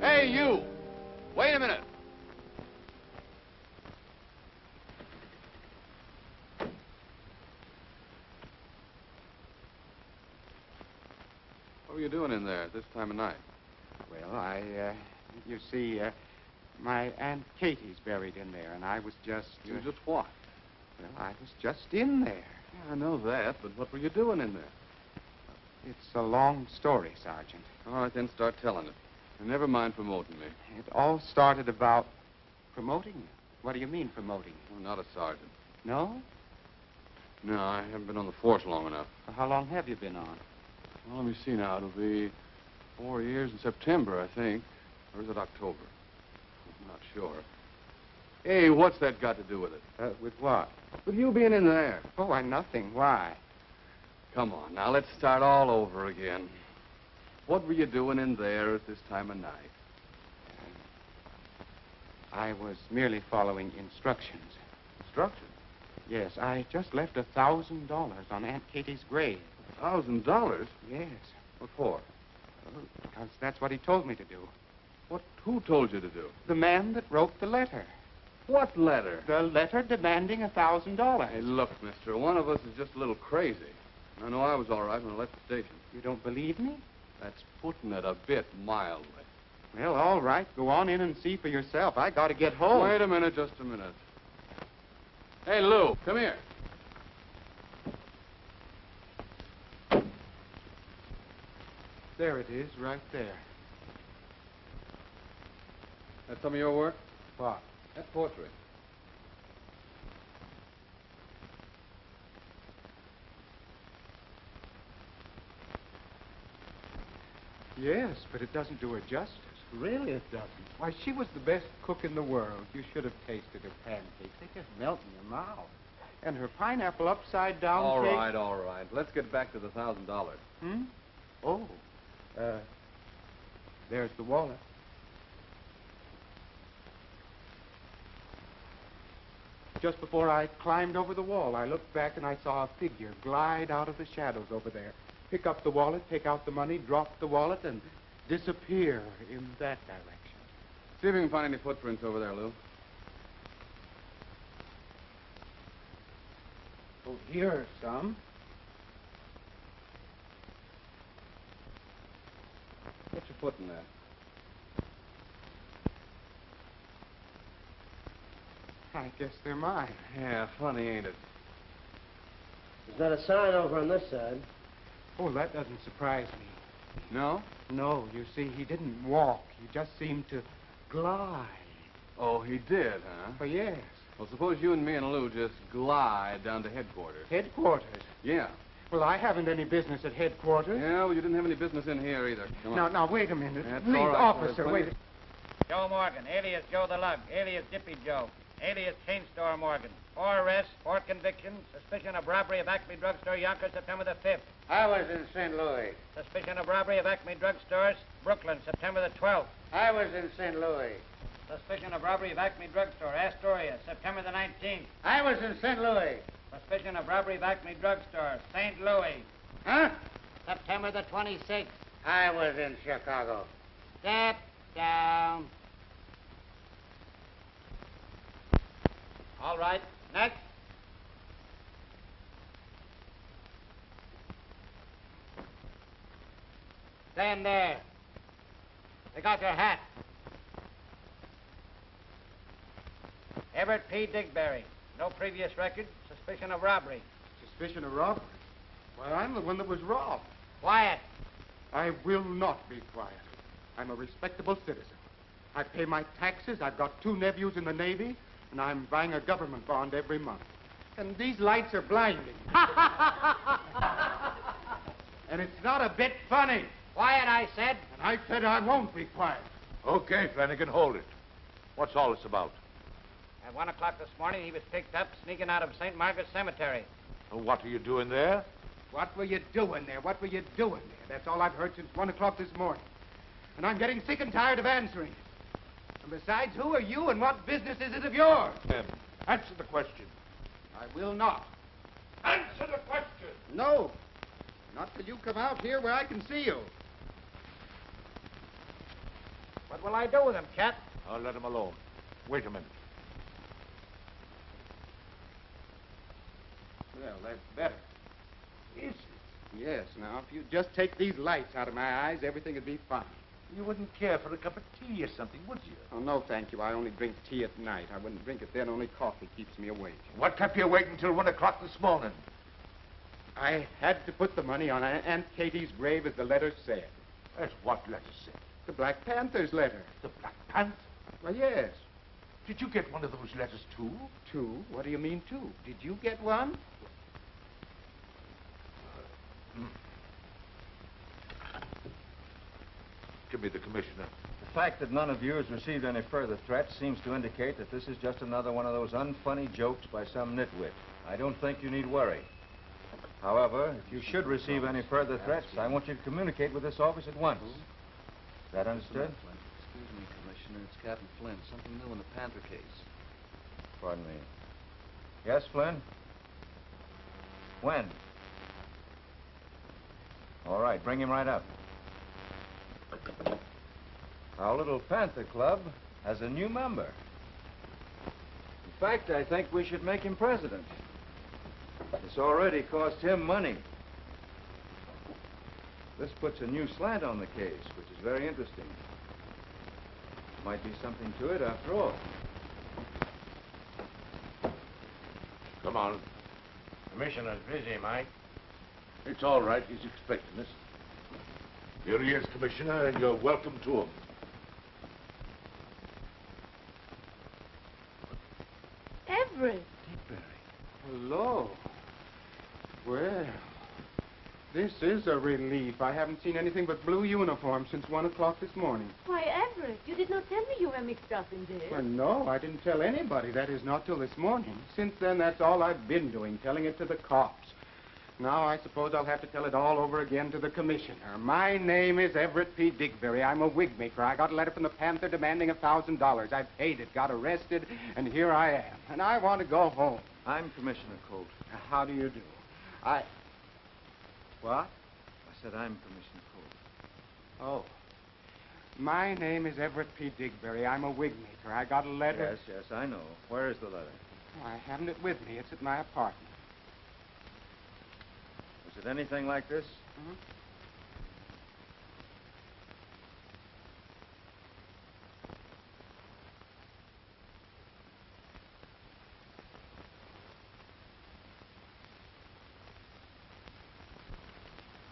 Hey, you! Wait a minute. What were you doing in there at this time of night? Well, you see, my Aunt Katie's buried in there, and I was just... You just what? Well, I was just in there. Yeah, I know that, but what were you doing in there? It's a long story, Sergeant. All right, then start telling it. And never mind promoting me. It all started about promoting you. What do you mean, promoting? I'm not a sergeant. No? No, I haven't been on the force long enough. Well, how long have you been on? Well, let me see now. It'll be 4 years in September, I think. Or is it October? I'm not sure. Hey, what's that got to do with it? With what? With you being in there. Oh, nothing. Why? Come on, now, let's start all over again. What were you doing in there at this time of night? I was merely following instructions. Instructions? Yes, I just left $1,000 on Aunt Katie's grave. $1,000? Yes. What for? Because that's what he told me to do. Who told you to do? The man that wrote the letter. What letter? The letter demanding $1,000. Hey, look, mister, one of us is just a little crazy. I know I was all right when I left the station. You don't believe me? That's putting it a bit mildly. Well, all right. Go on in and see for yourself. I got to get home. Wait a minute, just a minute. Hey, Lou, come here. There it is, right there. That's some of your work? What? That portrait. Yes, but it doesn't do her justice. Really, it doesn't. Why, she was the best cook in the world. You should have tasted her pancakes. They just melt in your mouth. And her pineapple upside down All cake. right. Let's get back to the $1,000. Hmm? Oh. There's the wallet. Just before I climbed over the wall, I looked back and I saw a figure glide out of the shadows over there. Pick up the wallet, take out the money, drop the wallet, and disappear in that direction. See if you can find any footprints over there, Lou. Oh, here are some. What's your foot in that? I guess they're mine. Yeah, funny, ain't it? There's not a sign over on this side. Oh, that doesn't surprise me. No? No, you see, he didn't walk. He just seemed to glide. Oh, he did, huh? Oh, yes. Well, suppose you and me and Lou just glide down to headquarters. Headquarters? Yeah. Well, I haven't any business at headquarters. Yeah, well, you didn't have any business in here either. Come on. Now, wait a minute. That's Please, all right, officer, boys. wait. Joe Morgan, alias Joe the Lug, alias Dippy Joe, alias Chain Store Morgan. 4 arrests, 4 convictions, suspicion of robbery of Acme Drugstore, Yonkers, September the 5th. I was in St. Louis. Suspicion of robbery of Acme Drugstores, Brooklyn, September the 12th. I was in St. Louis. Suspicion of robbery of Acme Drugstore, Astoria, September the 19th. I was in St. Louis. Suspicion of robbery of Acme Drugstore, St. Louis. Huh? September the 26th. I was in Chicago. Step down. All right, next. Stand there. Take out your hat. Everett P. Digberry. No previous record. Suspicion of robbery. Suspicion of robbery? Well, I'm the one that was robbed. Quiet. I will not be quiet. I'm a respectable citizen. I pay my taxes. I've got 2 nephews in the Navy, and I'm buying a government bond every month. And these lights are blinding. And it's not a bit funny. Quiet, I said. And I said I won't be quiet. Okay, Flanagan, hold it. What's all this about? At 1 o'clock this morning, he was picked up sneaking out of St. Margaret's Cemetery. What are you doing there? What were you doing there? What were you doing there? That's all I've heard since 1 o'clock this morning. And I'm getting sick and tired of answering it. And besides, who are you and what business is it of yours? Answer the question. I will not. Answer the question! No. Not till you come out here where I can see you. What What will I do with him, Cap? I'll let him alone. Wait a minute. Well, that's better. Is it? Yes, now, if you just take these lights out of my eyes, everything would be fine. You wouldn't care for a cup of tea or something, would you? Oh, no, thank you. I only drink tea at night. I wouldn't drink it then. Only coffee keeps me awake. What kept you waiting till 1 o'clock this morning? I had to put the money on Aunt Katie's grave, as the letter said. As what letter said? The Black Panther's letter. The Black Panther? Well, yes. Did you get one of those letters, too? Two? What do you mean, two? Did you get one? Give me the commissioner. The fact that none of you has received any further threats seems to indicate that this is just another one of those unfunny jokes by some nitwit. I don't think you need worry. However, if you should receive any further threats, I want you to communicate with this office at once. Is that understood? Excuse me, Commissioner. It's Captain Flynn. Something new in the Panther case. Pardon me. Yes, Flynn? When? All right, bring him right up. Our little Panther Club has a new member. In fact, I think we should make him president. It's already cost him money. This puts a new slant on the case, which is very interesting. Might be something to it after all. Come on. Commissioner's busy, Mike. It's all right. He's expecting us. Here he is, Commissioner, and you're welcome to him. Everett. Hello. Well, this is a relief. I haven't seen anything but blue uniforms since 1 o'clock this morning. Why, Everett, you did not tell me you were mixed up in this. Well, no, I didn't tell anybody. That is, not till this morning. Since then, that's all I've been doing, telling it to the cops. Now, I suppose I'll have to tell it all over again to the commissioner. My name is Everett P. Digberry. I'm a wig maker. I got a letter from the Panther demanding $1,000. I paid it, got arrested, and here I am. And I want to go home. I'm Commissioner Colt. How do you do? What? I said I'm Commissioner Colt. Oh. My name is Everett P. Digberry. I'm a wig maker. I got a letter. Yes, I know. Where is the letter? Oh, I haven't it with me. It's at my apartment. Was it anything like this? Mm-hmm.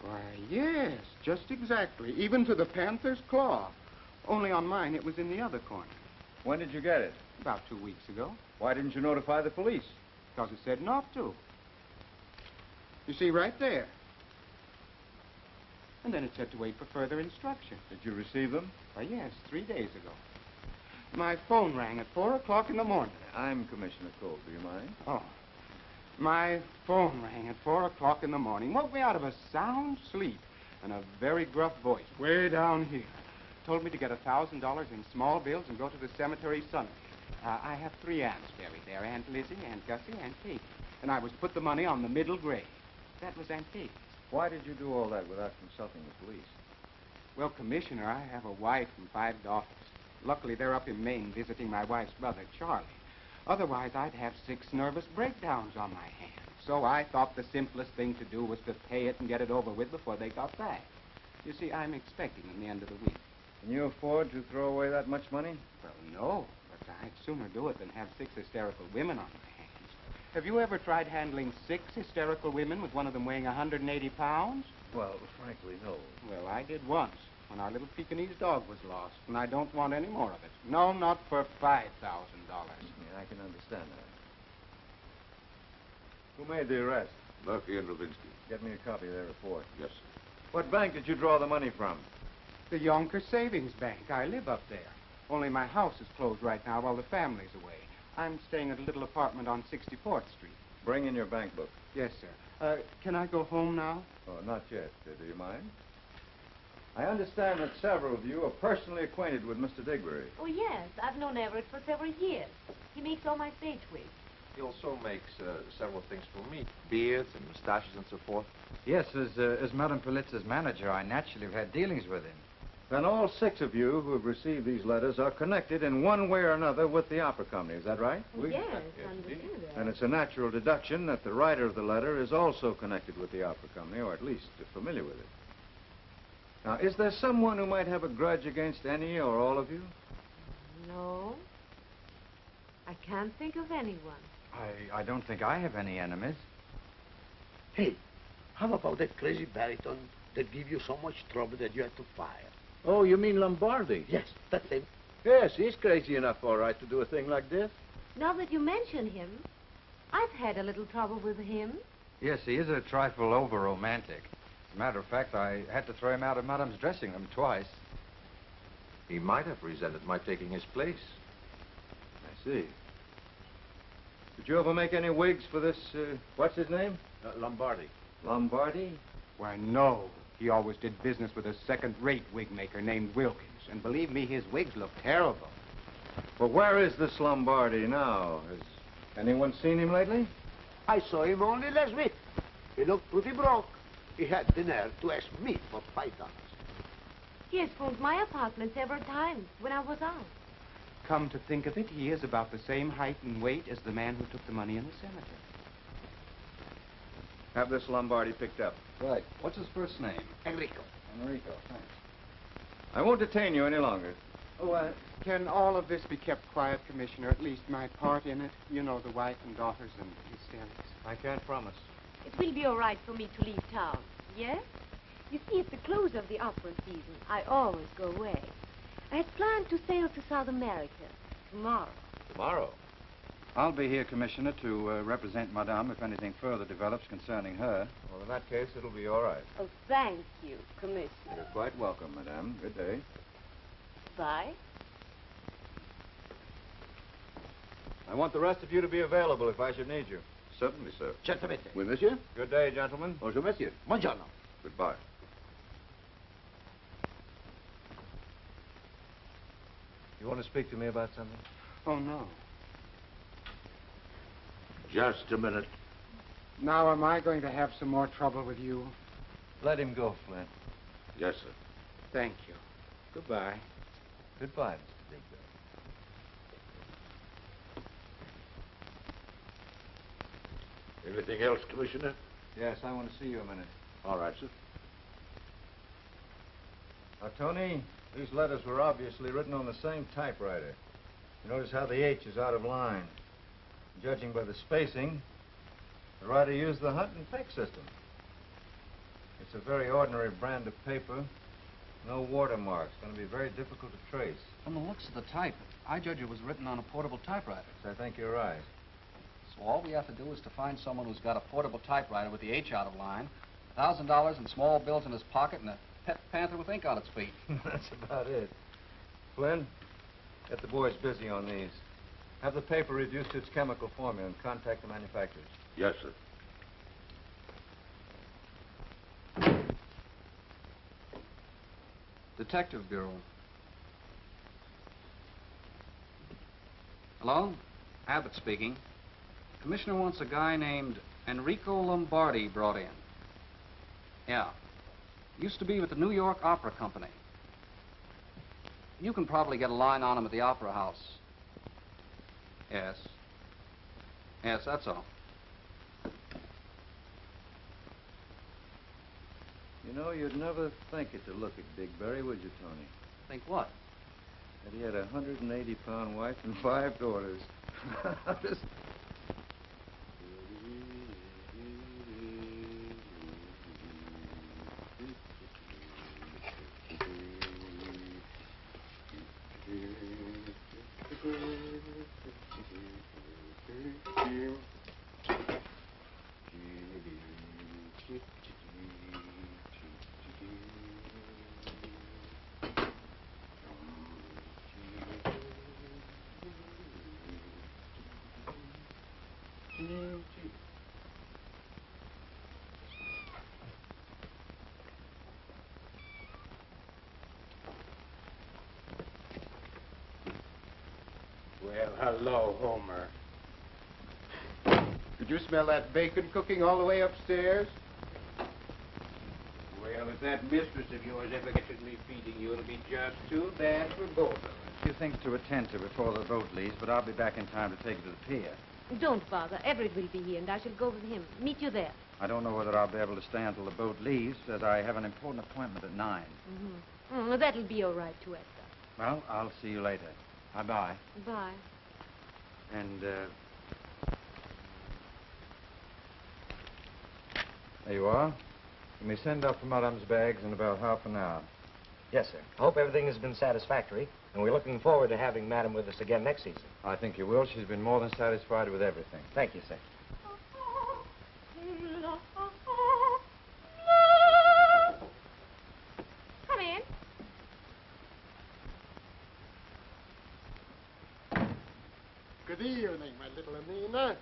Why, yes, just exactly. Even to the Panther's claw. Only on mine, it was in the other corner. When did you get it? About 2 weeks ago. Why didn't you notify the police? Because it said not to. You see, right there. And then it said to wait for further instruction. Did you receive them? Why, yes, 3 days ago. My phone rang at 4 o'clock in the morning. I'm Commissioner Colt. Do you mind? Oh. My phone rang at 4 o'clock in the morning. Woke me out of a sound sleep. And a very gruff voice, way down here, told me to get $1,000 in small bills and go to the cemetery Sunday. I have 3 aunts buried there, Aunt Lizzie, Aunt Gussie, Aunt Katie. And I was to put the money on the middle grave. That was Aunt Katie's. Why did you do all that without consulting the police? Well, Commissioner, I have a wife and 5 daughters. Luckily, they're up in Maine visiting my wife's brother, Charlie. Otherwise, I'd have 6 nervous breakdowns on my hands. So I thought the simplest thing to do was to pay it and get it over with before they got back. You see, I'm expecting them the end of the week. Can you afford to throw away that much money? Well, no, but I'd sooner do it than have 6 hysterical women on my hands. Have you ever tried handling 6 hysterical women with one of them weighing 180 pounds? Well, frankly, no. Well, I did once, when our little Pekingese dog was lost, and I don't want any more of it. No, not for $5,000. Yeah, I can understand that. Who made the arrest? Murphy and Ravinsky. Get me a copy of their report. Yes, sir. What bank did you draw the money from? The Yonkers Savings Bank. I live up there. Only my house is closed right now while the family's away. I'm staying at a little apartment on 64th Street. Bring in your bank book. Yes, sir. Can I go home now? Oh, not yet. Do you mind? I understand that several of you are personally acquainted with Mr. Digberry. Oh, yes. I've known Everett for several years. He makes all my stage wigs. He also makes several things for me, beards and mustaches and so forth. Yes, as Madame Polizza's manager, I naturally have had dealings with him. Then all 6 of you who have received these letters are connected in one way or another with the opera company. Is that right? Yes, I understand that. And it's a natural deduction that the writer of the letter is also connected with the opera company, or at least familiar with it. Now, is there someone who might have a grudge against any or all of you? No. I can't think of anyone. I don't think I have any enemies. Hey, how about that crazy baritone that gave you so much trouble that you had to fire? Oh, you mean Lombardi? Yes, that's him. Yes, he's crazy enough, all right, to do a thing like this. Now that you mention him, I've had a little trouble with him. Yes, he is a trifle over-romantic. As a matter of fact, I had to throw him out of Madame's dressing room twice. He might have resented my taking his place. I see. Did you ever make any wigs for this, what's his name? Lombardi. Lombardi? Why, no. He always did business with a second-rate wig maker named Wilkins. And believe me, his wigs look terrible. Well, where is this Lombardi now? Has anyone seen him lately? I saw him only last week. He looked pretty broke. He had the nerve to ask me for $5. He has phoned my apartment several times when I was out. Come to think of it, he is about the same height and weight as the man who took the money in the cemetery. Have this Lombardi picked up. Right. What's his first name? Enrico. Enrico, thanks. I won't detain you any longer. Oh, can all of this be kept quiet, Commissioner? At least my part in it. You know, the wife and daughters and hysterics. I can't promise. It will be all right for me to leave town, yes? You see, at the close of the opera season, I always go away. I had planned to sail to South America tomorrow. Tomorrow? I'll be here, Commissioner, to represent Madame if anything further develops concerning her. Well, in that case, it'll be all right. Oh, thank you, Commissioner. You're quite welcome, Madame. Good day. Bye. I want the rest of you to be available if I should need you. Certainly, sir. Certamente. Oui, monsieur? Good day, gentlemen. Bonjour, monsieur. Buongiorno. Goodbye. You want to speak to me about something? Oh, no. Just a minute. Now, am I going to have some more trouble with you? Let him go, Flynn. Yes, sir. Thank you. Goodbye. Goodbye, Mr. Digberry. Anything else, Commissioner? Yes, I want to see you a minute. All right, sir. Now, Tony, these letters were obviously written on the same typewriter. You notice how the H is out of line. Judging by the spacing, the writer used the hunt and peck system. It's a very ordinary brand of paper. No watermarks. Going to be very difficult to trace. From the looks of the type, I judge it was written on a portable typewriter. I think you're right. So all we have to do is to find someone who's got a portable typewriter with the H out of line, $1,000 in small bills in his pocket, and a pet panther with ink on its feet. That's about it. Flynn, get the boys busy on these. Have the paper reduced to its chemical formula and contact the manufacturers. Yes, sir. Detective Bureau. Hello? Abbott speaking. Commissioner wants a guy named Enrico Lombardi brought in. Yeah. Used to be with the New York Opera Company. You can probably get a line on him at the Opera House. Yes. Yes, that's all. You know, you'd never think it to look at Digberry, would you, Tony? Think what? That he had a 180-pound wife and 5 daughters. Just... Well, hello, Homer. Did you smell that bacon cooking all the way upstairs? Well, it's If that mistress of yours ever gets me feeding you, it'll be just too bad for both of us. A few things to attend to before the boat leaves, but I'll be back in time to take you to the pier. Don't bother. Everett will be here, and I shall go with him. Meet you there. I don't know whether I'll be able to stay until the boat leaves, as I have an important appointment at 9. That'll be all right, too, Esther. Well, I'll see you later. Bye-bye. Bye. And, there you are. You may send up for Madame's bags in about half an hour. Yes, sir. I hope everything has been satisfactory, and we're looking forward to having Madame with us again next season. I think you will. She's been more than satisfied with everything. Thank you, sir. Come in. Good evening, my little Nina.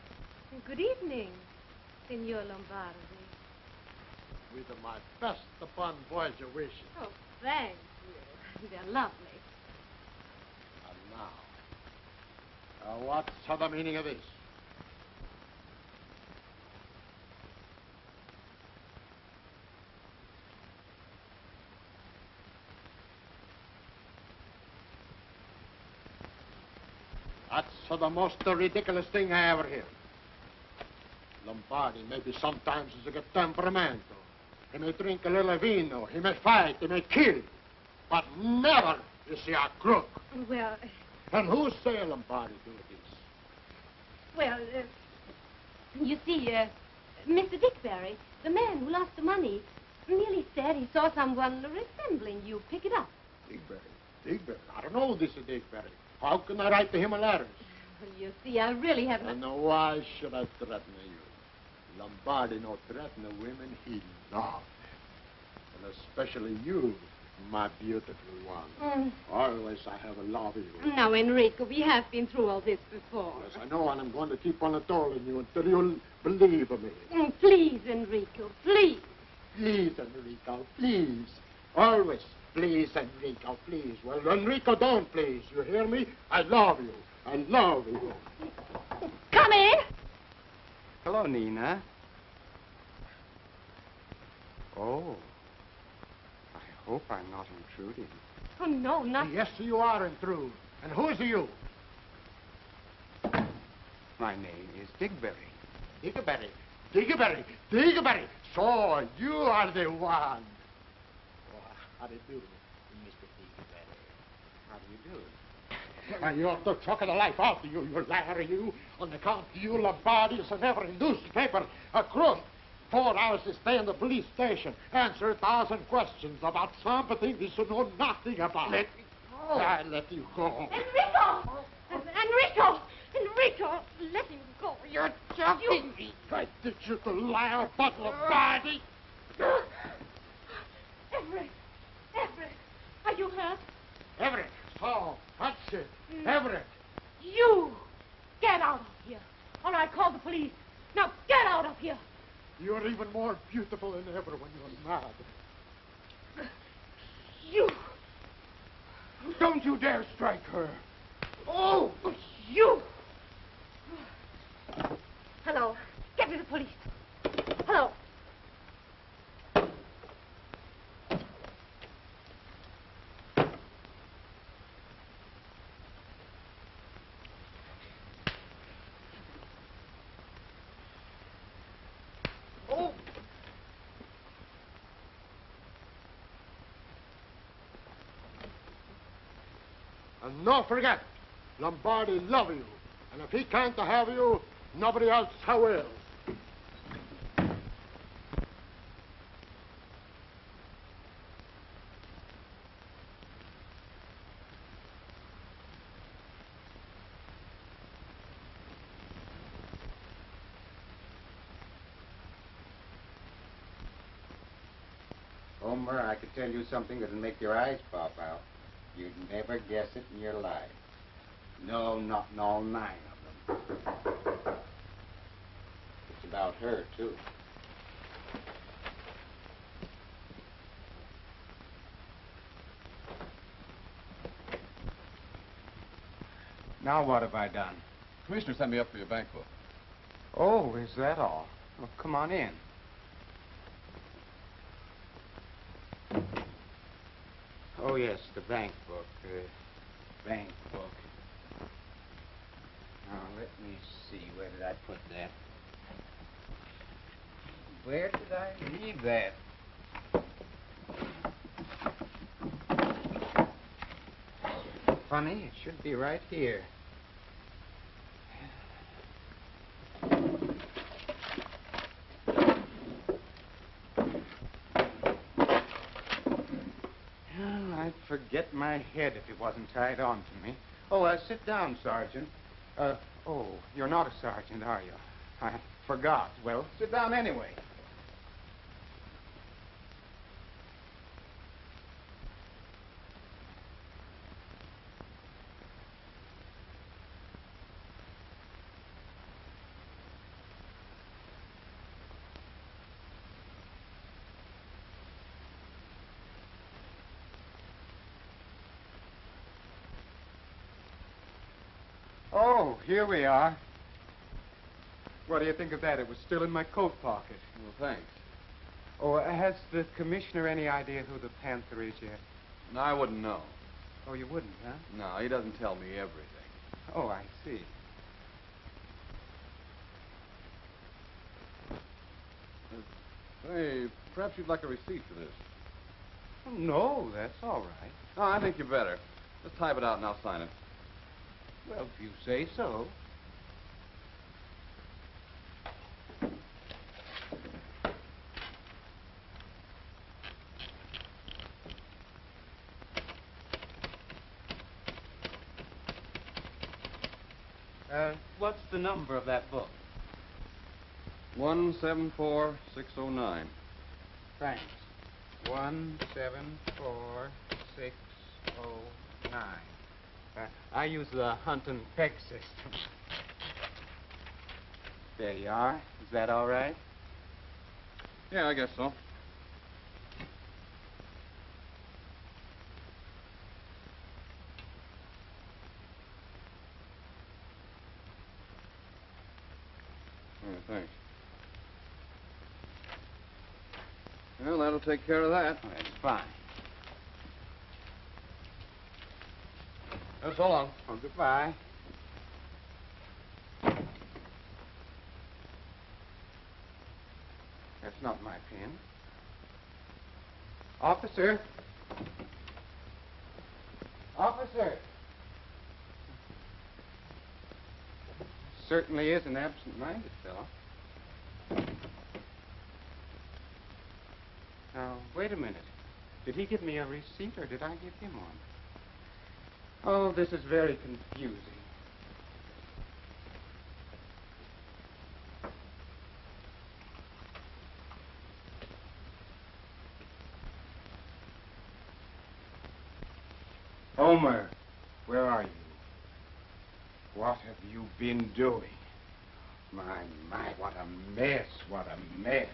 Good evening, Signor Lombardi. With my best upon Voyager wishes. Oh, thank you. They're lovely. And now, what's the meaning of this? That's the most ridiculous thing I ever heard. Lombardi maybe sometimes is a good temperamento. He may drink a little vino, he may fight, he may kill, but never is he a crook. Well... And who say Lombardi do this? Well, you see, Mr. Digberry, the man who lost the money, merely said he saw someone resembling you pick it up. Digberry? I don't know this is Digberry. How can I write to him a letter? Well, you see, I really haven't... And why should I threaten you? Lombardi no threaten the women he loves. And especially you, my beautiful one. Always I have loved you. Now, Enrico, we have been through all this before. Yes, I know, and I'm going to keep on telling you until you'll believe me. Please, Enrico, please. Please, Enrico, please. Always, please, Enrico, please. Well, Enrico, don't please. You hear me? I love you. I love you. Come in. Hello, Nina. Oh. I hope I'm not intruding. Oh, no, not... Yes, you are intrude. And who's you? My name is Digberry. Digberry? Digberry? Digberry! So, you are the one. Oh, how do you do, Mr. Digberry? How do you do? And you're the chuck of the life out of you, you liar, you. On account of you, Lombardi is in every newspaper. A crook. 4 hours to stay in the police station. Answer 1,000 questions about something you should know nothing about. Let me go. I let you go. Enrico! Enrico! Enrico! Let him go. You're joking me. I did you the liar, but Lombardi. Everett! Everett! Are you hurt? Everett. So, that's it. Everett. You! Get out of here. Or I call the police. Now, get out of here. You're even more beautiful than ever when you're mad. You! Don't you dare strike her. Oh, you! Hello. Get me the police. Hello. And no forget, Lombardi love you. And if he can't have you, nobody else will. Homer, I could tell you something that'll make your eyes pop out. You'd never guess it in your life. No, not in all 9 of them. It's about her, too. Now what have I done? Commissioner sent me up for your bank book. Oh, is that all? Well, come on in. yes, the bank book. Bank book. Now, let me see. Where did I put that? Where did I leave that? Funny, it should be right here. I'd forget my head if it wasn't tied on to me. Oh, sit down, Sergeant. Oh, you're not a sergeant, are you? I forgot. Well, sit down anyway. Oh, here we are. What do you think of that? It was still in my coat pocket. Well, thanks. Oh, has the commissioner any idea who the Panther is yet? No, I wouldn't know. Oh, you wouldn't, huh? No, he doesn't tell me everything. Oh, I see. Hey, perhaps you'd like a receipt for this. Oh, no, that's all right. No, I think you better. Just type it out and I'll sign it. Well, if you say so. What's the number of that book? 174609. Thanks. 174609. I use the hunt and peg system. There you are. Is that all right? Yeah, I guess so. Yeah, thanks. Well, that'll take care of that. Oh, that's fine. So long. Oh, goodbye. That's not my pen. Officer. Officer. Certainly is an absent-minded fellow. Now, wait a minute. Did he give me a receipt or did I give him one? Oh, this is very confusing. Homer, where are you? What have you been doing? My, what a mess, what a mess.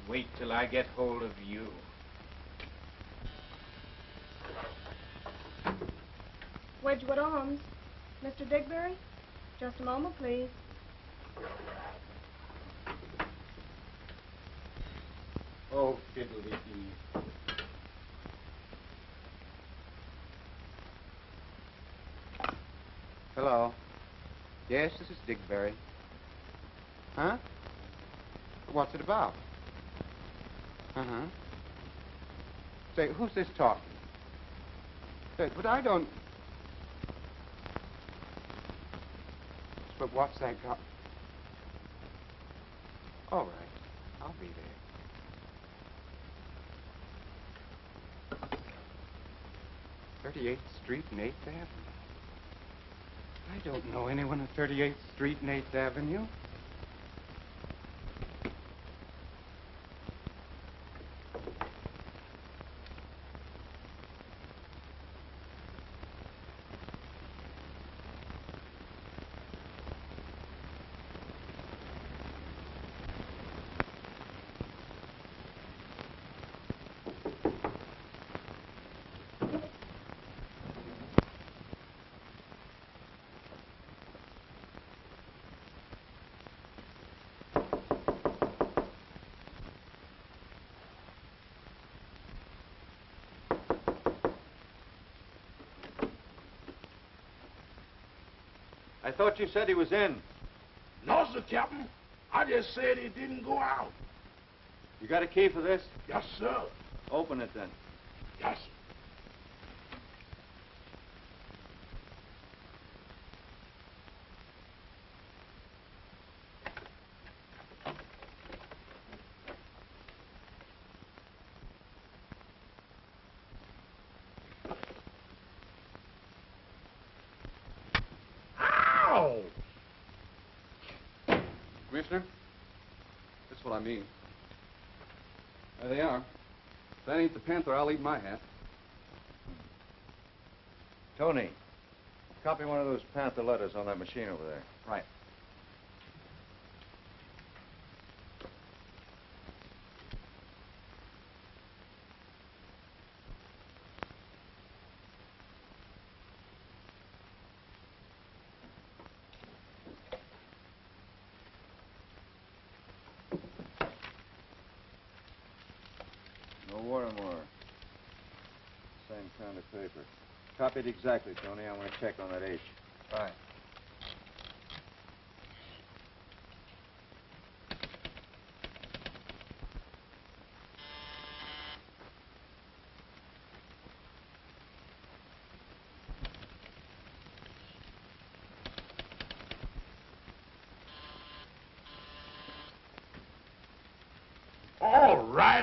Wait till I get hold of you. Wedgwood Arms. Mr. Digberry? Just a moment, please. Oh, fiddly-dee. Hello. Yes, this is Digberry. Huh? What's it about? Uh-huh. Say, who's this talking? But I don't... But what's that got... All right. I'll be there. 38th Street and 8th Avenue. I don't know anyone at 38th Street and 8th Avenue. I thought you said he was in. No, sir, Captain. I just said he didn't go out. You got a key for this? Yes, sir. Open it then. Yes, sir. Commissioner, that's what I mean. There they are. If that ain't the Panther, I'll eat my hat. Tony, copy one of those Panther letters on that machine over there. Right. No war more. Same kind of paper. Copied exactly, Tony. I want to check on that Ashe. Right.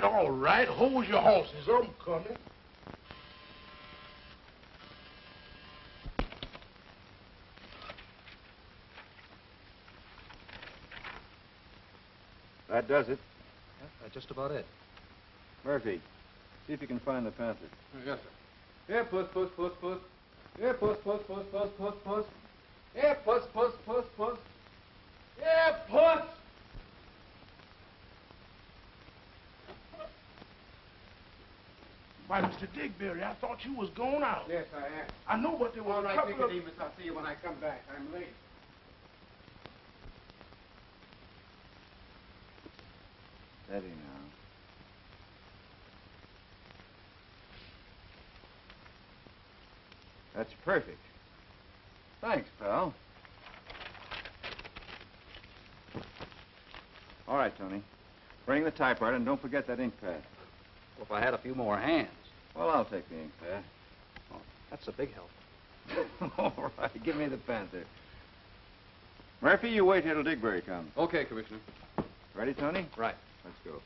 All right. Hold your horses. I'm coming. That does it. Yeah, that's just about it. Murphy, see if you can find the Panther. Yes, sir. Here, puss. Here, puss. Here, puss. Here, puss. Why, Mr. Digberry, I thought you was going out. Yes, I am. I know, but there was All right, a couple of... Nicodemus, I'll see you when I come back. I'm late. Steady now. That's perfect. Thanks, pal. All right, Tony. Bring the typewriter and don't forget that ink pad. Well, if I had a few more hands. Well, I'll take the ink pad. Oh, that's a big help. All right, give me the Panther. Murphy, you wait here till Digberry comes. Okay, Commissioner. Ready, Tony? Right. Let's go.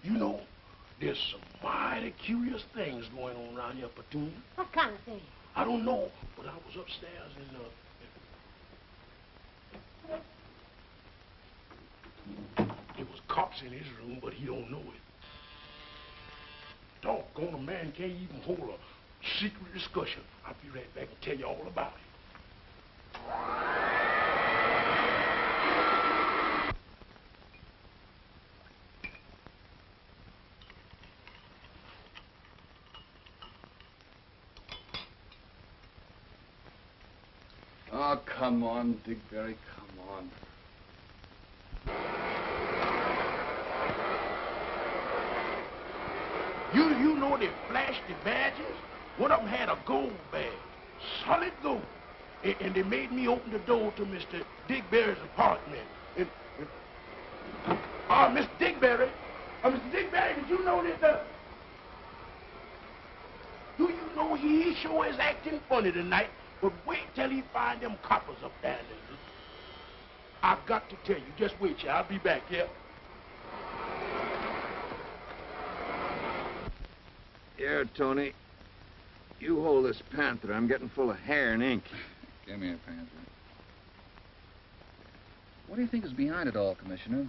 You know, there's some mighty curious things going on around here, Platoon. What kind of thing? I don't know, but I was upstairs and, there was cops in his room, but he don't know it. Doggone, a man can't even hold a secret discussion. I'll be right back and tell you all about it. Oh, come on, Digberry, come on. You know they flashed the badges? One of them had a gold badge, solid gold. And they made me open the door to Mr. Digberry's apartment. Mr. Digberry, did you know that, do you know he sure is acting funny tonight? But wait till he find them coppers up there. I've got to tell you. Just wait, y'all. I'll be back here. Here, Tony. You hold this Panther. I'm getting full of hair and ink. Give me a Panther. What do you think is behind it all, Commissioner?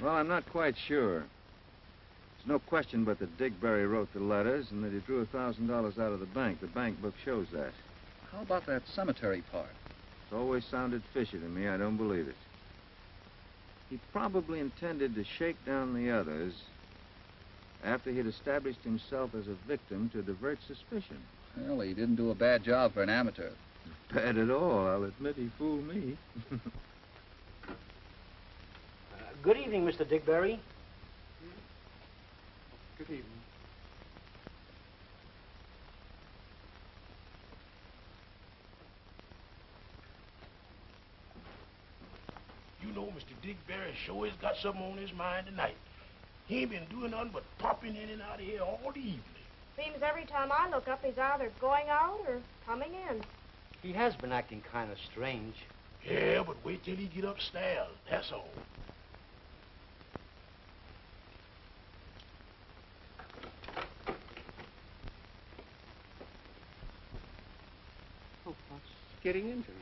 Well, I'm not quite sure. There's no question but that Digberry wrote the letters and that he drew $1,000 out of the bank. The bank book shows that. How about that cemetery part? It's always sounded fishy to me. I don't believe it. He probably intended to shake down the others after he'd established himself as a victim to divert suspicion. Well, he didn't do a bad job for an amateur. Bad at all. I'll admit he fooled me. Good evening, Mr. Digberry. Good evening. You know Mr. Digberry sure has got something on his mind tonight. He ain't been doing nothing but popping in and out of here all the evening. Seems every time I look up, he's either going out or coming in. He has been acting kind of strange. Yeah, but wait till he get upstairs, that's all. Oh, what's getting into him?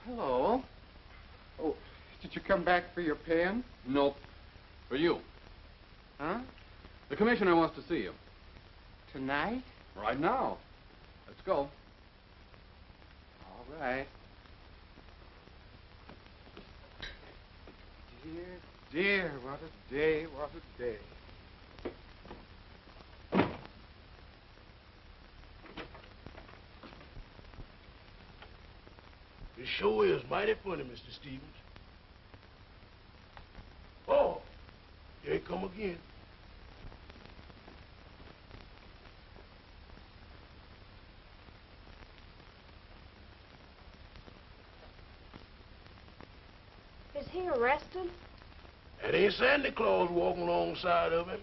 Hello. Oh, did you come back for your pen? Nope. For you. Huh? The commissioner wants to see you. Tonight? Right now. Let's go. All right. Dear, dear, what a day, what a day. It sure is mighty funny, Mr. Stevens. Oh, here he come again. Is he arrested? That ain't Santa Claus walking alongside of him.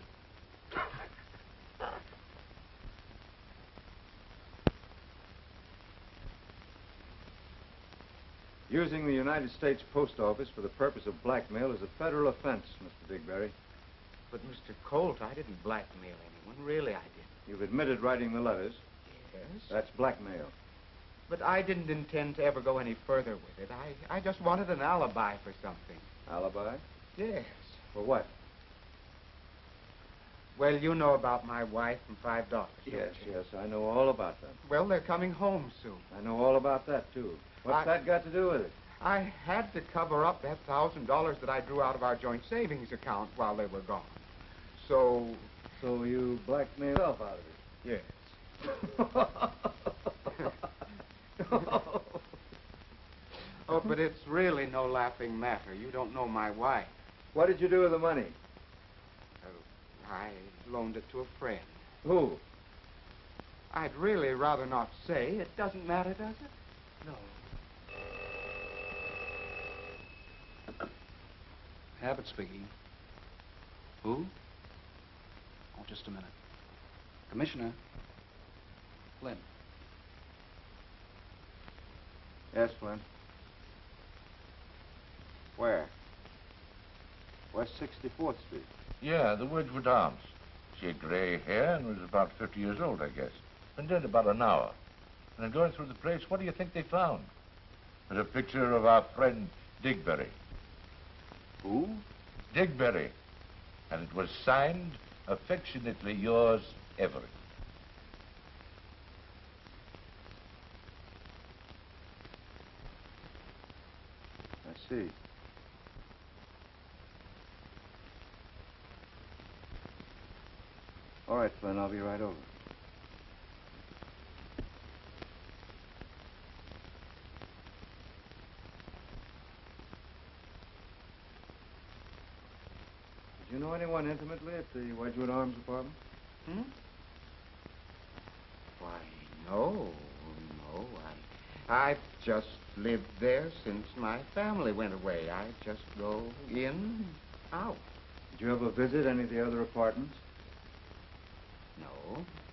Using the United States Post Office for the purpose of blackmail is a federal offense, Mr. Digberry. But, Mr. Colt, I didn't blackmail anyone. Really, I didn't. You've admitted writing the letters. Yes? That's blackmail. But I didn't intend to ever go any further with it. I just wanted an alibi for something. Alibi? Yes. For what? Well, you know about my wife and $5. don't Yes, you? yes, I know all about them. Well, they're coming home soon. I know all about that, too. What's that got to do with it? I had to cover up that $1,000 that I drew out of our joint savings account while they were gone. So... So you blackmailed yourself out of it? Yes. Oh, but it's really no laughing matter. You don't know my wife. What did you do with the money? I loaned it to a friend. Who? I'd really rather not say. It doesn't matter, does it? No. Abbott speaking. Who? Oh, just a minute. Commissioner. Flynn. Yes, Flynn. Where? West 64th Street. Yeah, the Wedgwood Arms. She had gray hair and was about 50 years old, I guess. Been dead about an hour. And in going through the place, what do you think they found? There's a picture of our friend Digberry. Who? Digberry. And it was signed, affectionately yours, Everett. I see. All right, Flynn, I'll be right over. Did you know anyone intimately at the Wedgwood Arms apartment? Hmm? Why, no. I've just lived there since my family went away. I just go in, out. Did you ever visit any of the other apartments?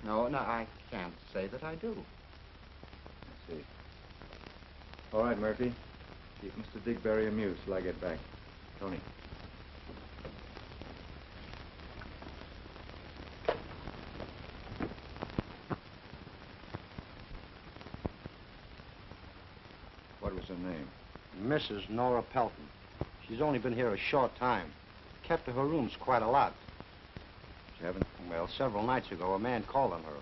No, I can't say that I do. I see. All right, Murphy. Keep Mr. Digberry amused till I get back. Tony. What was her name? Mrs. Nora Pelton. She's only been here a short time. Kept to her rooms quite a lot. You haven't? Well, several nights ago, a man called on her.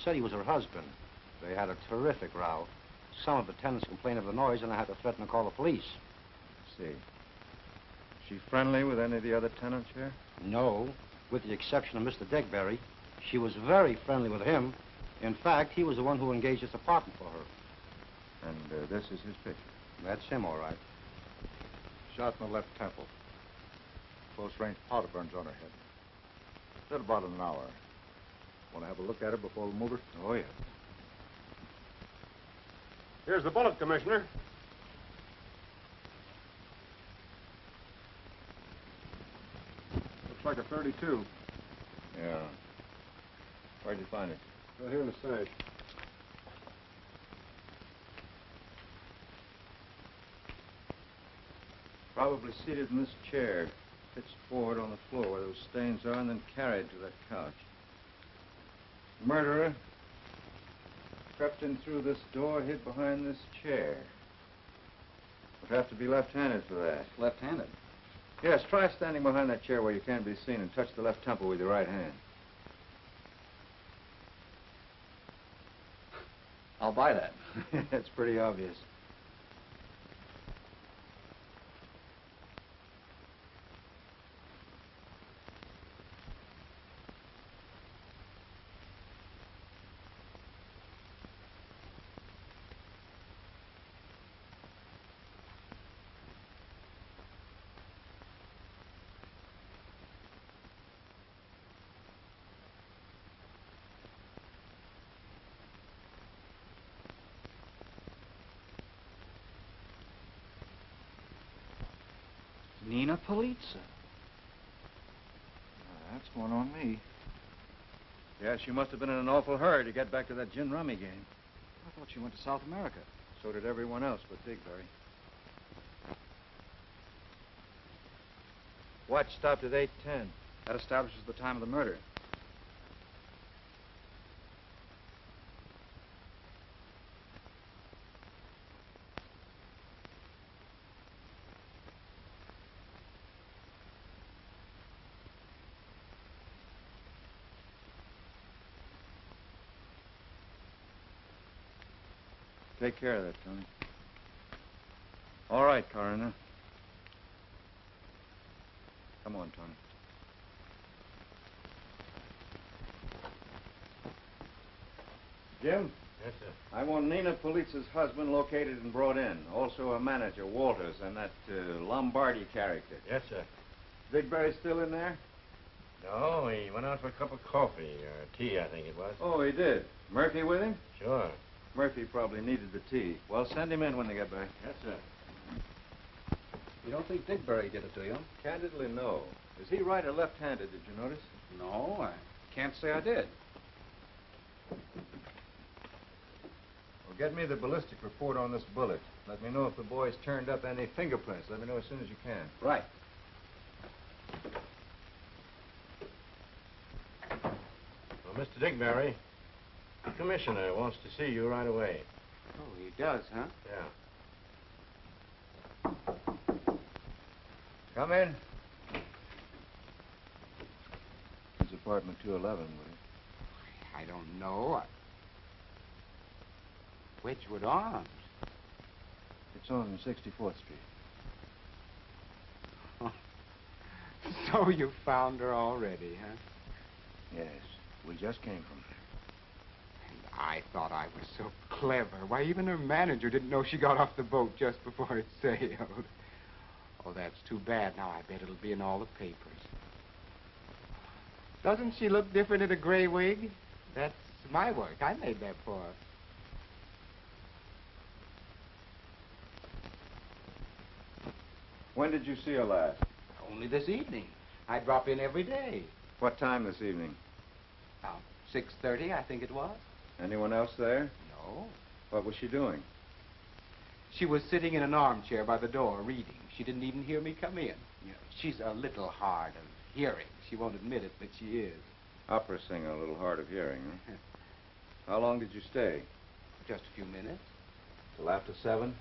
Said he was her husband. They had a terrific row. Some of the tenants complained of the noise, and I had to threaten to call the police. I see. Is she friendly with any of the other tenants here? No, with the exception of Mr. Digberry. She was very friendly with him. In fact, he was the one who engaged this apartment for her. And this is his picture? That's him, all right. Shot in the left temple. close-range powder burns on her head. Said about an hour. Want to have a look at her before we move her? Oh, yeah. Here's the bullet, Commissioner. Looks like a 32. Yeah. Where'd you find it? Right here in the safe. Probably seated in this chair, pitched forward on the floor where those stains are, and then carried to that couch. The murderer crept in through this door, hid behind this chair. Would have to be left-handed for that. Left-handed? Yes, try standing behind that chair where you can't be seen and touch the left temple with your right hand. I'll buy that. That's pretty obvious. Nina Polizza. That's one on me. Yeah, she must have been in an awful hurry to get back to that gin rummy game. I thought she went to South America. So did everyone else but Digberry. Watch stopped at 8:10. That establishes the time of the murder. Take care of that, Tony. All right, Coroner. Come on, Tony. Jim? Yes, sir. I want Nina Polizza's husband located and brought in. Also a manager, Walters, and that Lombardi character. Yes, sir. Digberry still in there? No, he went out for a cup of coffee, or tea, I think it was. Oh, he did. Murphy with him? Sure. Murphy probably needed the tea. Well, send him in when they get back. Yes, sir. You don't think Digberry did it to you? Candidly, no. Is he right or left-handed, did you notice? No, I can't say I did. Well, get me the ballistic report on this bullet. Let me know if the boys turned up any fingerprints. Let me know as soon as you can. Right. Well, Mr. Digberry, the commissioner wants to see you right away. Oh, he does, huh? Yeah. Come in. It's apartment 211, will you? I don't know. Wedgwood Arms. It's on 64th Street. So you found her already, huh? Yes. We just came from there. And I thought I was so clever. Why, even her manager didn't know she got off the boat just before it sailed. Oh, that's too bad. Now I bet it'll be in all the papers. Doesn't she look different in a gray wig? That's my work. I made that for her. When did you see her last? Only this evening. I drop in every day. What time this evening? About 6:30, I think it was. Anyone else there? No. What was she doing? She was sitting in an armchair by the door, reading. She didn't even hear me come in. You know, she's a little hard of hearing. She won't admit it, but she is. Opera singer, a little hard of hearing, huh? How long did you stay? Just a few minutes. Till after 7?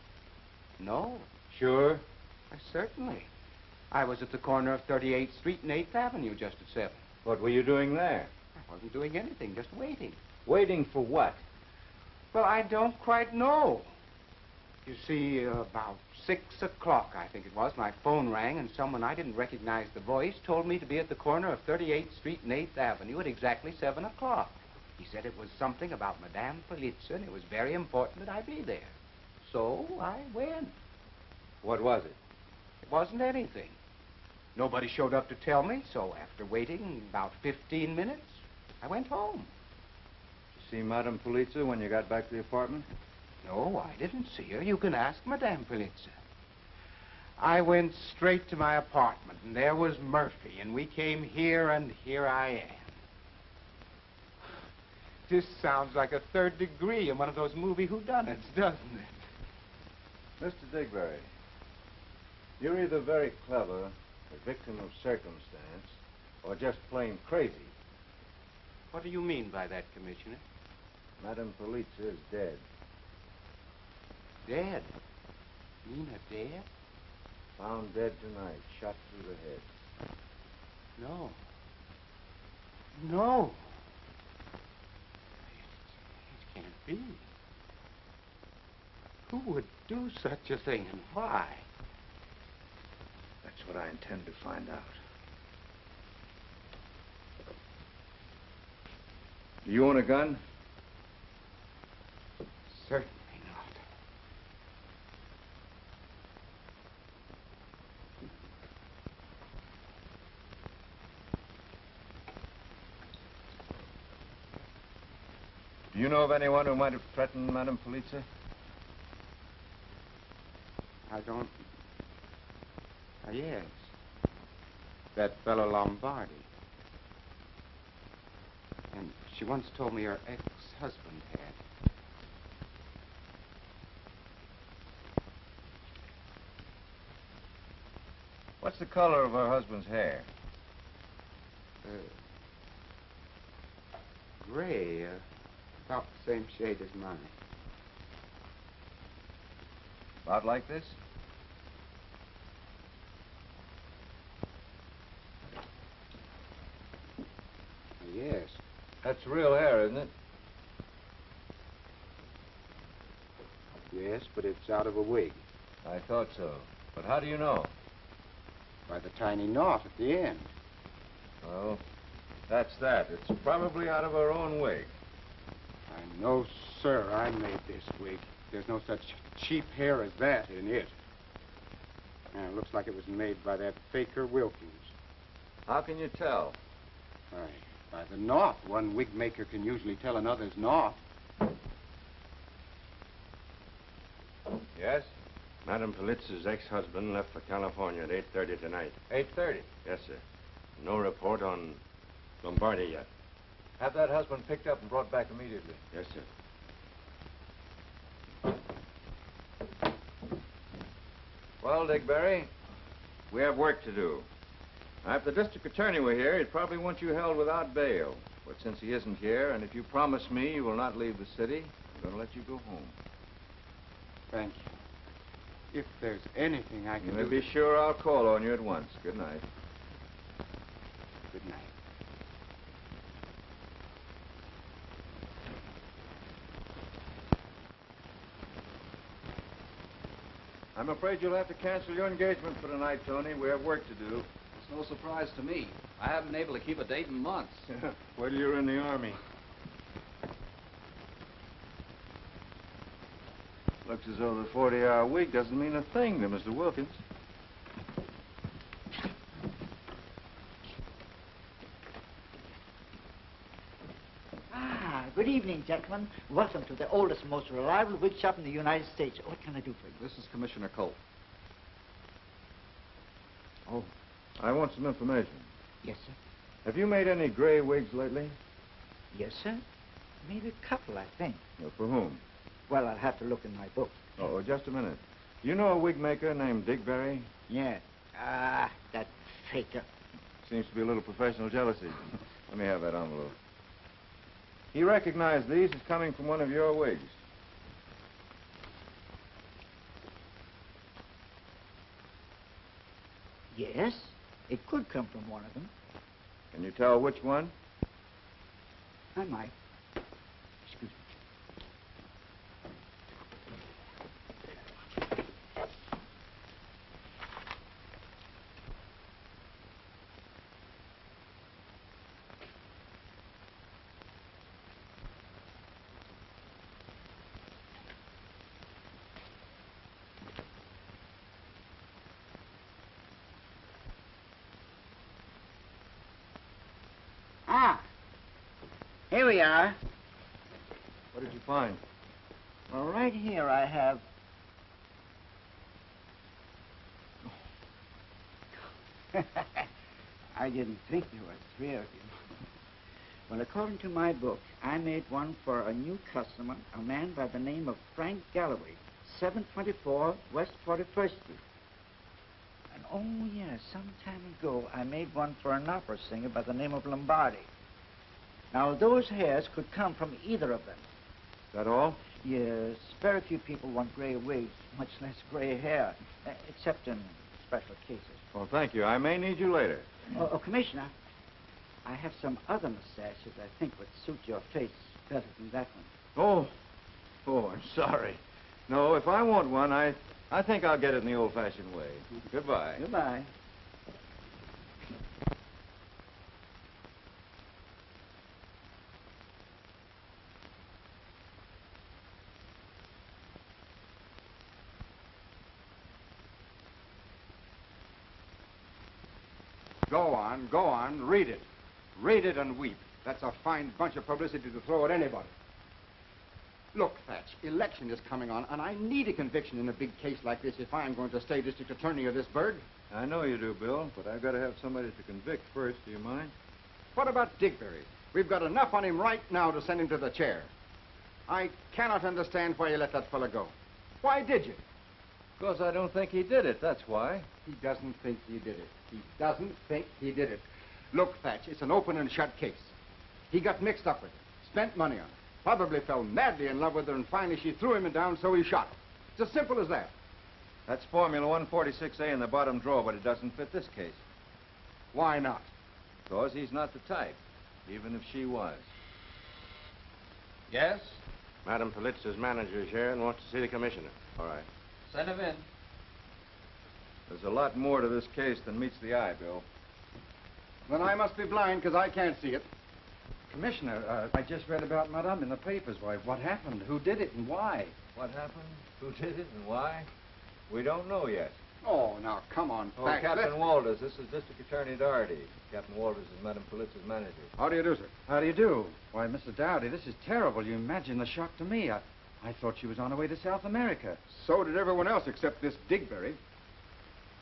No. Sure? Certainly. I was at the corner of 38th Street and 8th Avenue just at 7. What were you doing there? I wasn't doing anything, just waiting. Waiting for what? Well, I don't quite know. You see, about 6 o'clock, I think it was, my phone rang, and someone I didn't recognize the voice told me to be at the corner of 38th Street and 8th Avenue at exactly 7 o'clock. He said it was something about Madame Polizza, and it was very important that I be there. So I went. What was it? It wasn't anything. Nobody showed up to tell me, so after waiting about 15 minutes, I went home. Did you see Madame Polizia when you got back to the apartment? No, I didn't see her. You can ask Madame Polizia. I went straight to my apartment, and there was Murphy, and we came here, and here I am. This sounds like a third degree in one of those movie whodunits, doesn't it? Mr. Digberry, you're either very clever, a victim of circumstance, or just plain crazy. What do you mean by that, Commissioner? Madame Polizia is dead. Dead? Nina dead? Found dead tonight, shot through the head. No. No. It can't be. Who would do such a thing, and why? That's what I intend to find out. Do you own a gun? Certainly not. Do you know of anyone who might have threatened Madame Polizia? I don't... yes. That fellow Lombardi. And she once told me her ex-husband had. What's the color of her husband's hair? Gray, about the same shade as mine. About like this? Yes. That's real hair, isn't it? Yes, but it's out of a wig. I thought so. But how do you know? By the tiny knot at the end. Well, that's that. It's probably out of her own wig. I know, sir, I made this wig. There's no such cheap hair as that in it. And it looks like it was made by that faker Wilkins. How can you tell? By the knot. One wig maker can usually tell another's knot. Yes? Madame Polizia's ex-husband left for California at 8:30 tonight. 8:30? Yes, sir. No report on Lombardi yet. Have that husband picked up and brought back immediately. Yes, sir. Well, Digberry, We have work to do. Now, if the district attorney were here, he'd probably want you held without bail. But since he isn't here, and if you promise me you will not leave the city, I'm going to let you go home. Thank you. If there's anything I can You do... may be sure I'll call on you at once. Good night. Good night. I'm afraid you'll have to cancel your engagement for tonight, Tony. We have work to do. It's no surprise to me. I haven't been able to keep a date in months. Wait till you're in the Army. Looks as though the 40-hour week doesn't mean a thing to Mr. Wilkins. Good evening, gentlemen. Welcome to the oldest, most reliable wig shop in the United States. What can I do for you? This is Commissioner Colt. Oh, I want some information. Yes, sir. Have you made any gray wigs lately? Yes, sir. Made a couple, I think. Well, for whom? Well, I'll have to look in my book. Oh, just a minute. You know a wig maker named Digberry? Yeah. That faker. Seems to be a little professional jealousy. Let me have that envelope. He recognized these as coming from one of your wigs. Yes, it could come from one of them. Can you tell which one? I might. Excuse me. Ah, here we are. What did you find? Well, right here I have... I didn't think there were three of you. Well, according to my book, I made one for a new customer, a man by the name of Frank Galloway, 724 West 41st Street. And oh, yes, some time ago, I made one for an opera singer by the name of Lombardi. Now, those hairs could come from either of them. Is that all? Yes, very few people want gray wigs, much less gray hair, except in special cases. Well, thank you. I may need you later. Oh, Commissioner, I have some other mustaches I think would suit your face better than that one. Oh, I'm sorry. No, if I want one, I think I'll get it in the old-fashioned way. Goodbye. Goodbye. Go on, read it. Read it and weep. That's a fine bunch of publicity to throw at anybody. Look, Thatch, election is coming on, and I need a conviction in a big case like this if I'm going to stay district attorney of this burg. I know you do, Bill, but I've got to have somebody to convict first. Do you mind? What about Digberry? We've got enough on him right now to send him to the chair. I cannot understand why you let that fella go. Why did you? Because I don't think he did it, that's why. He doesn't think he did it. He doesn't think he did it. Look, Thatch, it's an open and shut case. He got mixed up with her, spent money on her, probably fell madly in love with her, and finally she threw him down, so he shot her. It's as simple as that. That's Formula 146A in the bottom drawer, but it doesn't fit this case. Why not? Because he's not the type, even if she was. Yes? Madam Politz's manager is here and wants to see the commissioner. All right. Send him in. There's a lot more to this case than meets the eye, Bill. Then I must be blind, because I can't see it. Commissioner, I just read about Madame in the papers. Why, what happened? Who did it and why? What happened? Who did it and why? We don't know yet. Oh, now, come on, Oh, Thatch. Captain Walters, this is District Attorney Dougherty. Captain Walters is Madam Politz's manager. How do you do, sir? How do you do? Why, Mr. Dowdy, this is terrible. You imagine the shock to me. I thought she was on her way to South America. So did everyone else except this Digberry.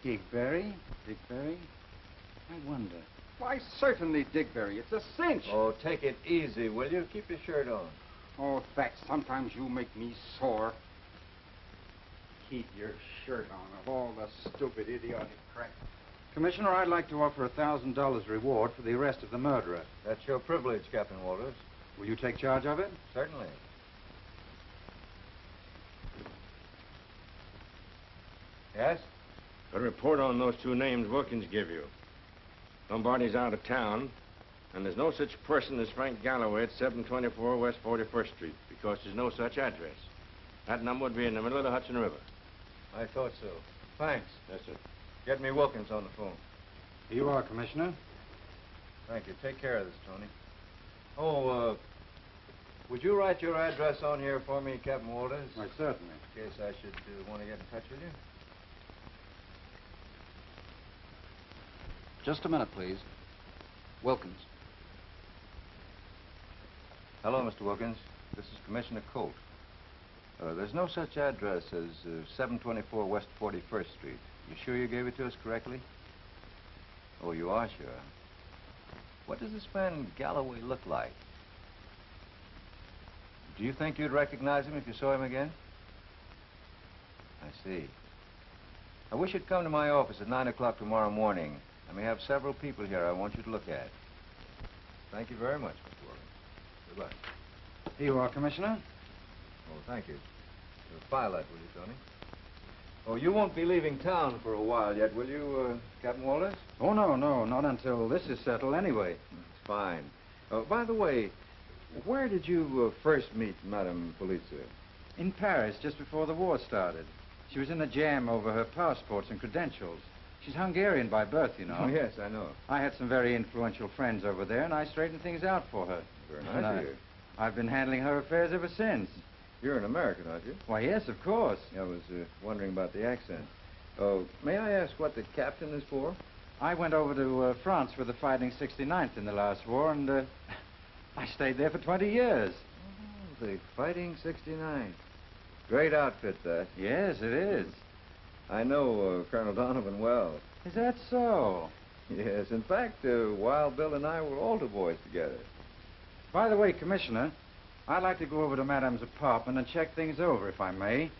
Digberry? Digberry? I wonder. Why, certainly Digberry. It's a cinch. Oh, take it easy, will you? Keep your shirt on. Oh, Thatch, sometimes you make me sore. Keep your shirt on of all the stupid, idiotic crap. Commissioner, I'd like to offer $1,000 reward for the arrest of the murderer. That's your privilege, Captain Walters. Will you take charge of it? Certainly. Yes? Got a report on those two names Wilkins gave you. Lombardi's out of town, and there's no such person as Frank Galloway at 724 West 41st Street, because there's no such address. That number would be in the middle of the Hudson River. I thought so. Thanks. Yes, sir. Get me Wilkins on the phone. Here you are, Commissioner. Thank you. Take care of this, Tony. Oh, would you write your address on here for me, Captain Walters? Why, certainly. In case I should want to get in touch with you. Just a minute, please. Wilkins. Hello, Mr. Wilkins. This is Commissioner Colt. There's no such address as 724 West 41st Street. You sure you gave it to us correctly? Oh, you are sure? What does this man Galloway look like? Do you think you'd recognize him if you saw him again? I see. I wish you'd come to my office at 9 o'clock tomorrow morning. I may have several people here I want you to look at. Thank you very much, Mr. Wilkins. Goodbye. Here you are, Commissioner. Oh, thank you. File that, will you, Tony? Oh, you won't be leaving town for a while yet, will you, Captain Walters? Oh, no, not until this is settled anyway. It's fine. By the way, where did you first meet Madame Polizia? In Paris, just before the war started. She was in a jam over her passports and credentials. She's Hungarian by birth, you know. Oh, yes, I know. I had some very influential friends over there, and I straightened things out for her. Very nice of you. I've been handling her affairs ever since. You're an American, aren't you? Why, yes, of course. I was wondering about the accent. Oh, may I ask what the captain is for? I went over to France with the Fighting 69th in the last war, and I stayed there for 20 years. Oh, the Fighting 69. Great outfit, that. Yes, it is. I know Colonel Donovan well. Is that so? Yes. In fact, Wild Bill and I were altar boys together. By the way, Commissioner, I'd like to go over to Madame's apartment and check things over, if I may.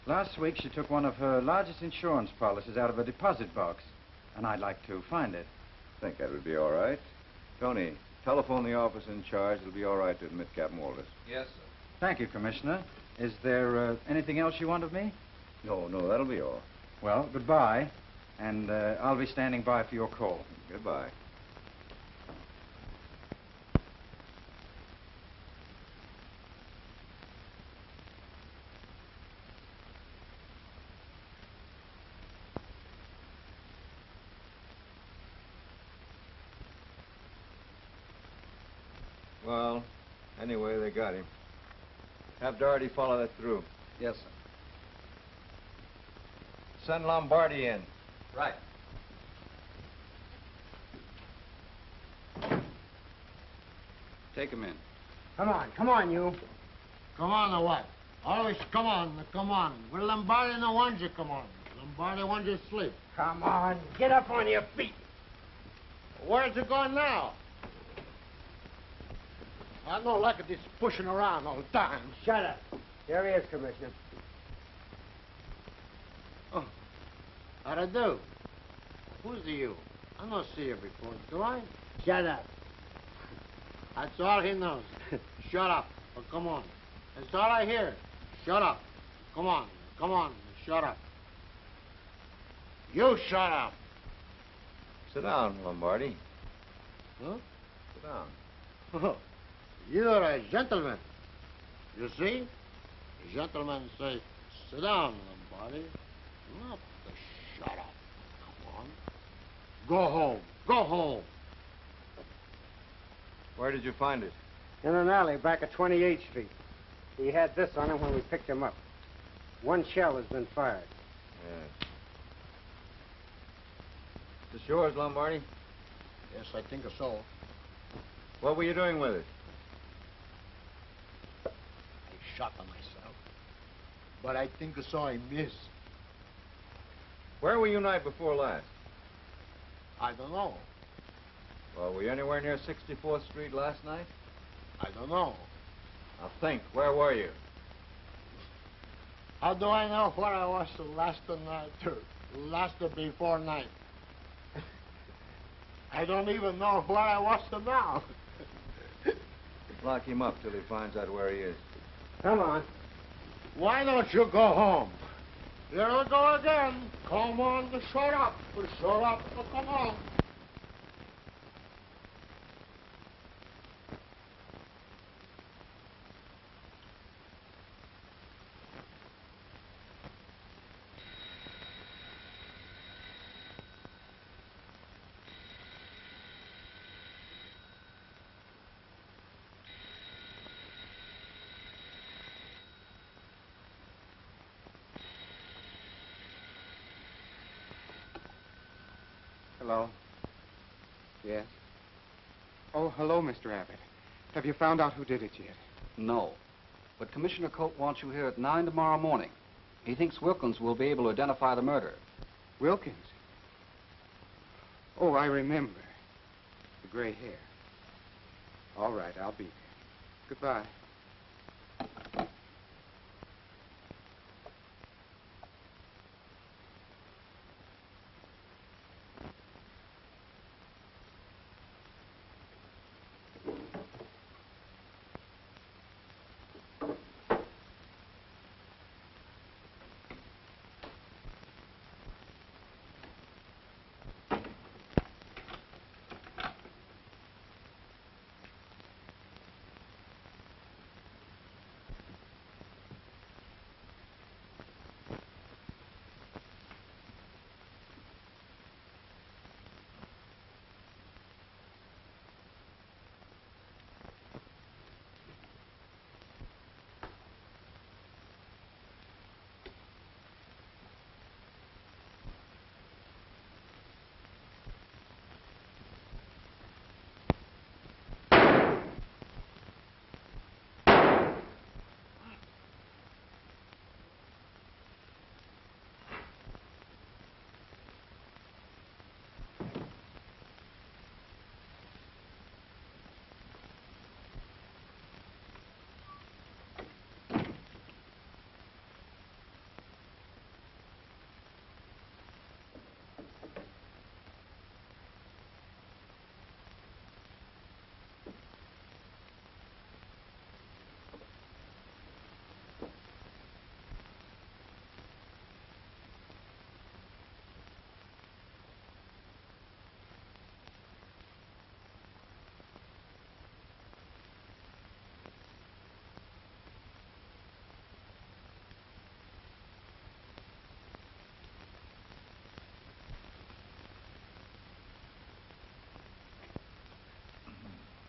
Last week, she took one of her largest insurance policies out of a deposit box, and I'd like to find it. I think that would be all right. Tony, telephone the officer in charge. It'll be all right to admit Captain Walters. Yes, sir. Thank you, Commissioner. Is there anything else you want of me? No, that'll be all. Well, goodbye, and I'll be standing by for your call. Goodbye. Well, anyway, they got him. Have Dougherty follow that through. Yes, sir. Send Lombardi in. Right. Take him in. Come on, you. Come on or what? Always come on. Well, Lombardi no wants you come on. Lombardi wants you to sleep. Come on, get up on your feet. Where's you going now? I don't like this pushing around all the time. Shut up. Here he is, Commissioner. Oh, how'd I do? Who's you? I don't see you before, do I? Shut up. That's all he knows. Shut up. Oh, come on. That's all I hear. Shut up. Come on. Shut up. You shut up. Sit down, Lombardi. Huh? Sit down. Oh, you're a gentleman. You see? The gentlemen say, sit down, Lombardi. Not to shut up. Come on. Go home. Where did you find it? In an alley back at 28th Street. He had this on him when we picked him up. One shell has been fired. Yes. Is this yours, Lombardi? Yes, I think so. What were you doing with it? I shot myself. But I think so I missed. Where were you night before last? I don't know. Well, were you anywhere near 64th Street last night? I don't know. Now think, where were you? How do I know where I was the last night or last before night? I don't even know where I was now. Lock him up till he finds out where he is. Come on. Why don't you go home? Here we go again. Come on, shut up. Shut up. Come on. Hello? Yes? Oh, hello, Mr. Abbott. Have you found out who did it yet? No. But Commissioner Colt wants you here at 9 tomorrow morning. He thinks Wilkins will be able to identify the murderer. Wilkins? Oh, I remember. The gray hair. All right, I'll be there. Goodbye.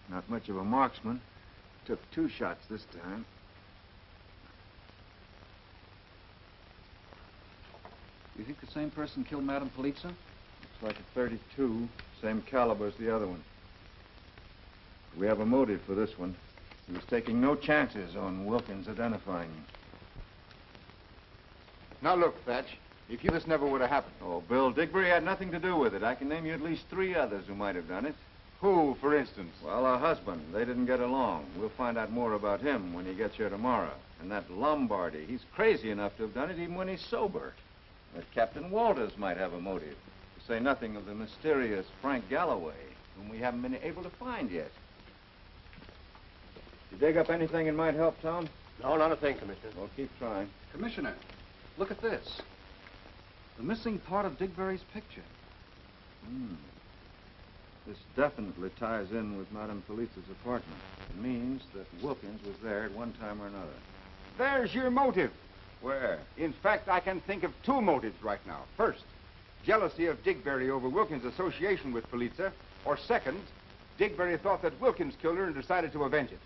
Not much of a marksman. Took 2 shots this time. You think the same person killed Madame Polizza? Looks like a 32, same caliber as the other one. We have a motive for this one. He was taking no chances on Wilkins identifying him. Now look, Thatch, if this never would have happened. Oh, Bill, Digberry had nothing to do with it. I can name you at least 3 others who might have done it. Who, for instance? Well, her husband. They didn't get along. We'll find out more about him when he gets here tomorrow. And that Lombardi, he's crazy enough to have done it even when he's sober. That Captain Walters might have a motive. To say nothing of the mysterious Frank Galloway, whom we haven't been able to find yet. You dig up anything that might help, Tom? No, not a thing, Commissioner. Well, keep trying. Commissioner, look at this. The missing part of Digberry's picture. This definitely ties in with Madame Polizza's apartment. It means that Wilkins was there at one time or another. There's your motive. Where? In fact, I can think of 2 motives right now. First, jealousy of Digberry over Wilkins' association with Polizza. Or second, Digberry thought that Wilkins killed her and decided to avenge it.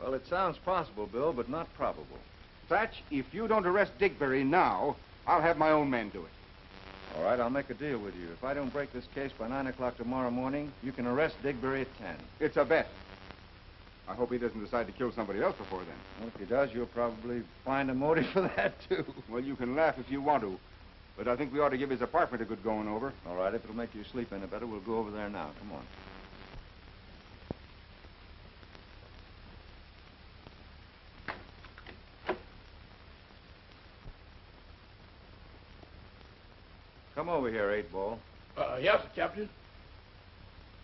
Well, it sounds possible, Bill, but not probable. Thatch, if you don't arrest Digberry now, I'll have my own men do it. All right, I'll make a deal with you. If I don't break this case by 9 o'clock tomorrow morning, you can arrest Digberry at 10. It's a bet. I hope he doesn't decide to kill somebody else before then. Well, if he does, you'll probably find a motive for that, too. Well, you can laugh if you want to, but I think we ought to give his apartment a good going over. All right, if it'll make you sleep any better, we'll go over there now. Come on. Come over here, 8-Ball. Yes, sir, Captain.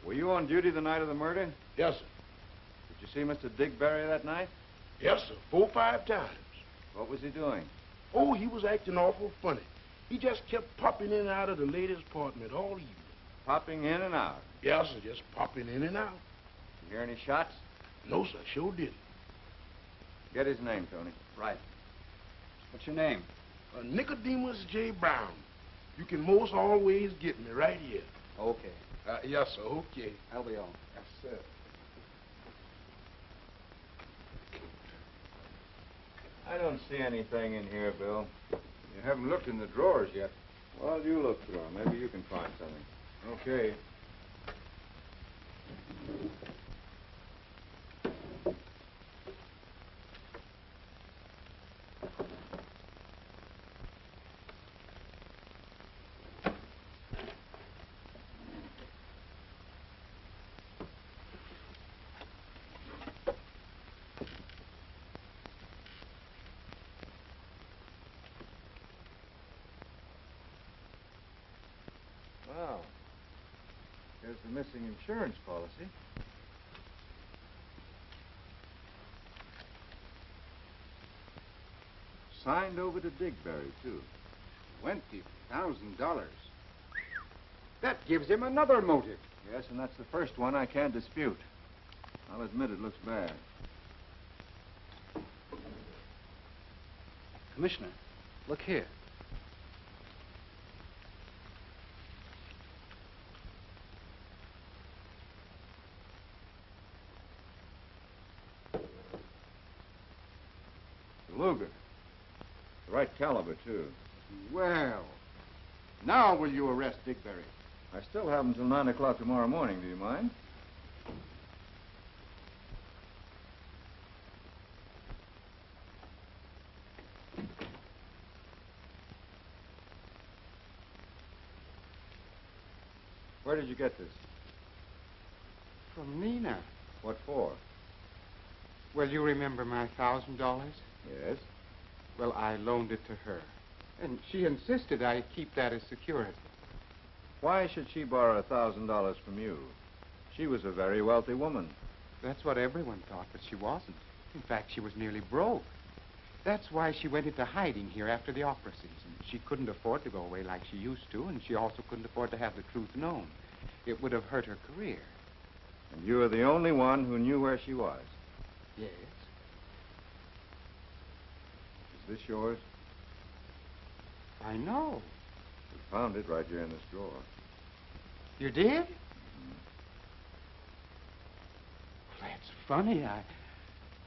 Were you on duty the night of the murder? Yes, sir. Did you see Mr. Digberry that night? Yes, sir. 4 or 5 times. What was he doing? Oh, he was acting awful funny. He just kept popping in and out of the lady's apartment all evening. Popping in and out? Yes, sir, just popping in and out. You hear any shots? No, sir, sure didn't. Get his name, Tony. Right. What's your name? Nicodemus J. Brown. You can most always get me right here. Okay. Yes, sir, okay. That'll be all. Yes, sir. I don't see anything in here, Bill. You haven't looked in the drawers yet. Well, you look through them. Maybe you can find something. Okay. Well, here's the missing insurance policy. Signed over to Digberry, too. $20,000. That gives him another motive. Yes, and that's the first one I can't dispute. I'll admit it looks bad. Commissioner, look here. Luger. The right caliber, too. Well, now will you arrest Digberry? I still have until 9 o'clock tomorrow morning. Do you mind? Where did you get this? From Nina. What for? Well, you remember my $1,000? Yes. Well, I loaned it to her. And she insisted I keep that as security. Why should she borrow $1,000 from you? She was a very wealthy woman. That's what everyone thought, but she wasn't. In fact, she was nearly broke. That's why she went into hiding here after the opera season. She couldn't afford to go away like she used to, and she also couldn't afford to have the truth known. It would have hurt her career. And you were the only one who knew where she was? Yes. Is this yours? I know. We found it right here in this drawer. You did? Mm-hmm. 'Cause I don't see anything in here. Well, you look through 'em. Maybe you can find something. Okay. funny.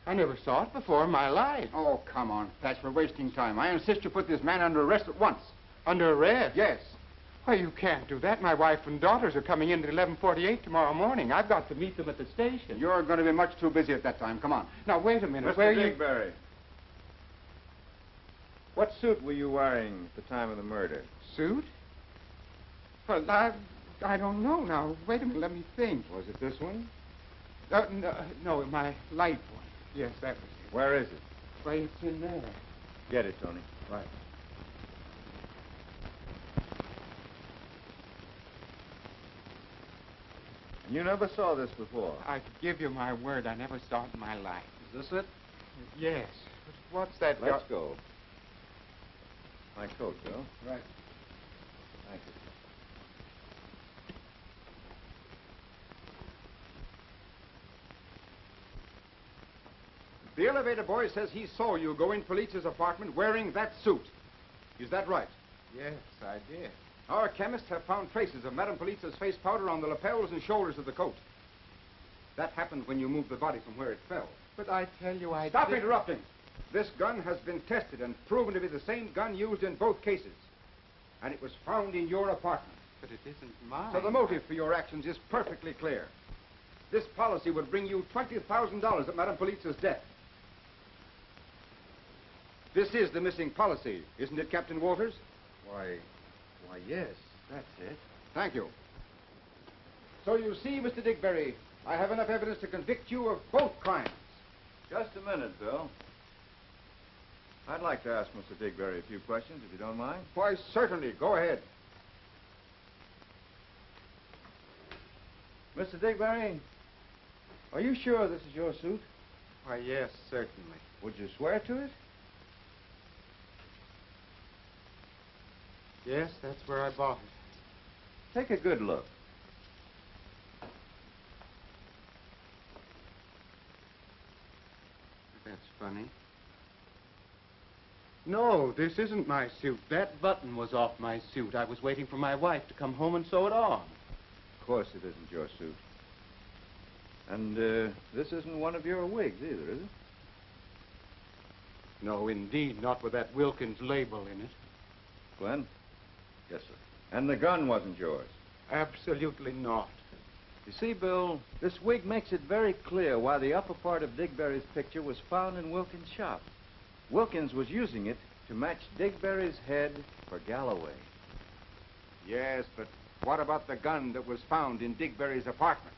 I never saw it before in my life. Oh, come on, Thatcher. We're wasting time. I insist you put this man under arrest at once. Under arrest? Yes. Why, you can't do that. My wife and daughters are coming in at 11:48 tomorrow morning. I've got to meet them at the station. You're going to be much too busy at that time. Come on. Now, wait a minute. Mr. Digberry. What suit were you wearing at the time of the murder? Suit? Well, I don't know now. Wait a minute. Let me think. Was it this one? No, my light one. Yes, that was it. Where is it? Why, it's in there. Get it, Tony. Right. You never saw this before? I give you my word, I never saw it in my life. Is this it? Yes. But what's that? Let's go. My coat, Bill. Right. Thank you. The elevator boy says he saw you go in Police's apartment wearing that suit. Is that right? Yes, I did. Our chemists have found traces of Madame Police's face powder on the lapels and shoulders of the coat. That happened when you moved the body from where it fell. But I tell you, Stop interrupting! This gun has been tested and proven to be the same gun used in both cases. And it was found in your apartment. But it isn't mine. So the motive for your actions is perfectly clear. This policy would bring you $20,000 at Madame Police's death. This is the missing policy, isn't it, Captain Walters? Why, yes, that's it. Thank you. So you see, Mr. Digberry, I have enough evidence to convict you of both crimes. Just a minute, Bill. I'd like to ask Mr. Digberry a few questions, if you don't mind. Why, certainly. Go ahead. Mr. Digberry, are you sure this is your suit? Why, yes, certainly. Would you swear to it? Yes, that's where I bought it. Take a good look. That's funny. No, this isn't my suit. That button was off my suit. I was waiting for my wife to come home and sew it on. Of course it isn't your suit. And this isn't one of your wigs either, is it? No, indeed, not with that Wilkins label in it. Flynn? Yes, sir. And the gun wasn't yours? Absolutely not. You see, Bill, this wig makes it very clear why the upper part of Digberry's picture was found in Wilkins' shop. Wilkins was using it to match Digberry's head for Galloway. Yes, but what about the gun that was found in Digberry's apartment?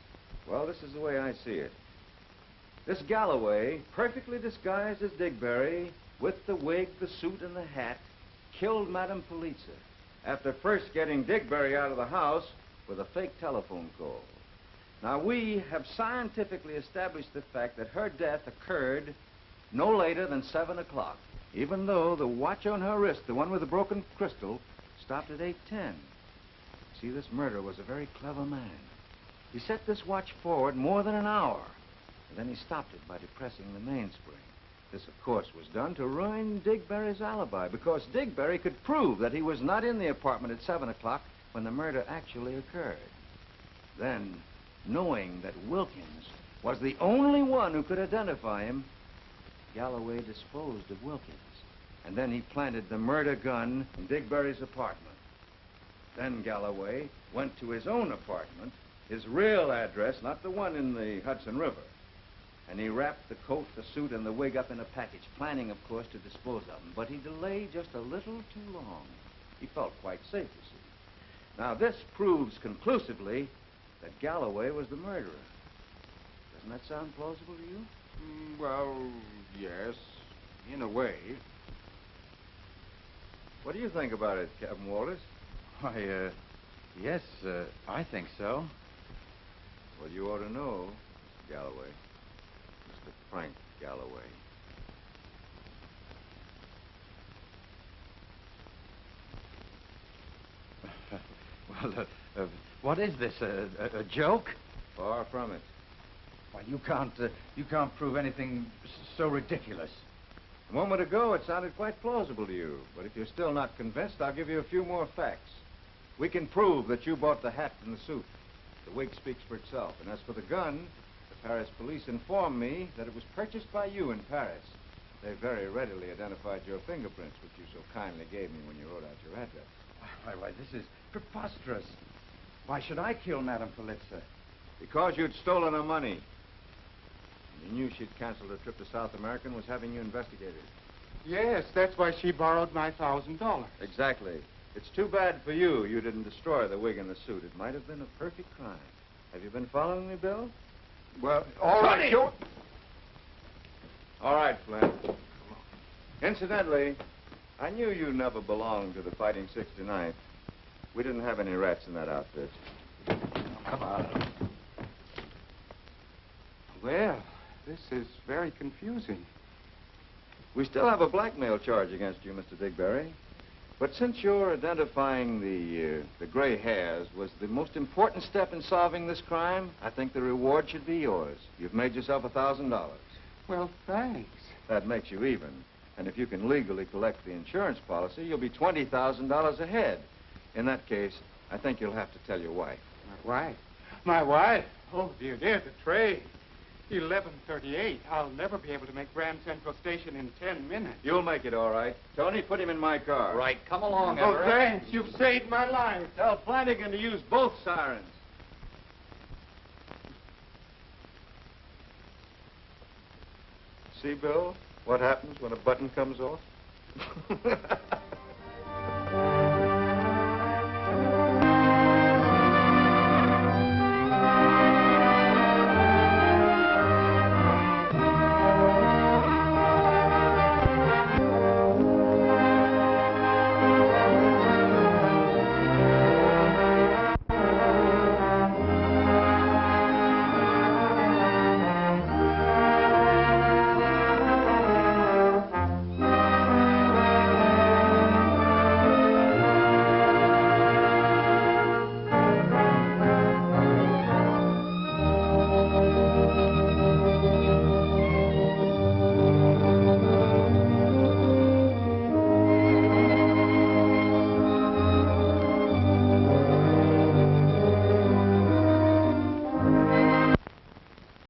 Well, this is the way I see it. This Galloway, perfectly disguised as Digberry, with the wig, the suit, and the hat, killed Madame Police after first getting Digberry out of the house with a fake telephone call. Now, we have scientifically established the fact that her death occurred no later than 7 o'clock, even though the watch on her wrist, the one with the broken crystal, stopped at 8:10. See, this murderer was a very clever man. He set this watch forward more than an hour, and then he stopped it by depressing the mainspring. This, of course, was done to ruin Digberry's alibi, because Digberry could prove that he was not in the apartment at 7 o'clock when the murder actually occurred. Then, knowing that Wilkins was the only one who could identify him, Galloway disposed of Wilkins. And then he planted the murder gun in Digberry's apartment. Then Galloway went to his own apartment, his real address, not the one in the Hudson River. And he wrapped the coat, the suit, and the wig up in a package, planning, of course, to dispose of them. But he delayed just a little too long. He felt quite safe, you see. Now, this proves conclusively that Galloway was the murderer. Doesn't that sound plausible to you? Well, yes, in a way. What do you think about it, Captain Walters? Why, yes, I think so. Well, you ought to know, Mr. Galloway. Mr. Frank Galloway. Well, what is this, a joke? Far from it. Why, you can't prove anything so ridiculous. A moment ago, it sounded quite plausible to you. But if you're still not convinced, I'll give you a few more facts. We can prove that you bought the hat and the suit. The wig speaks for itself. And as for the gun, the Paris police informed me that it was purchased by you in Paris. They very readily identified your fingerprints, which you so kindly gave me when you wrote out your address. Why, this is preposterous. Why should I kill Madame Polizza? Because you'd stolen her money. And you knew she'd canceled her trip to South America and was having you investigated. Yes, that's why she borrowed my $1,000. Exactly. It's too bad for you didn't destroy the wig and the suit. It might have been a perfect crime. Have you been following me, Bill? Well, all right, Joe. All right, Flynn. Incidentally, I knew you never belonged to the Fighting 69th. We didn't have any rats in that outfit. Come on. Well, this is very confusing. We still have a blackmail charge against you, Mr. Digberry. But since your identifying the gray hairs was the most important step in solving this crime, I think the reward should be yours. You've made yourself $1,000. Well, thanks. That makes you even. And if you can legally collect the insurance policy, you'll be $20,000 ahead. In that case, I think you'll have to tell your wife. My wife? My wife? Oh, dear, the train. 11:38. I'll never be able to make Grand Central Station in 10 minutes. You'll make it all right. Tony, put him in my car. Right. Come along, Oh, Everett. thanks. You've saved my life. Tell Flanagan to use both sirens. See, Bill, what happens when a button comes off?